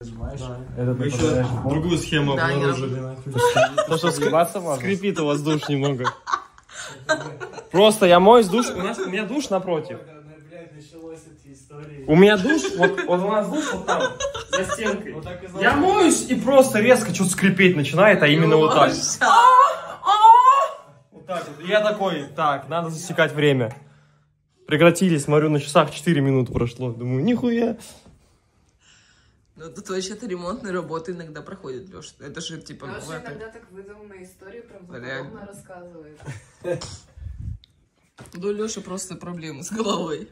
Мы еще другую схему обнаружили. То, что скрипит у вас душ немного. Просто я моюсь душ, у меня душ напротив. У меня душ, вот у нас душ вот там, за стенкой. Я моюсь и просто резко что-то скрипеть начинает, а именно вот так. Вот так вот. И я такой, так, надо засекать время. Прекратили, смотрю, на часах 4 минуты прошло. Думаю, нихуя. Ну, тут вообще-то ремонтные работы иногда проходят, Лёш. Это же типа... Лёша иногда так выдуманные истории правдоподобно рассказывает. Ну, Лёша просто проблемы с головой.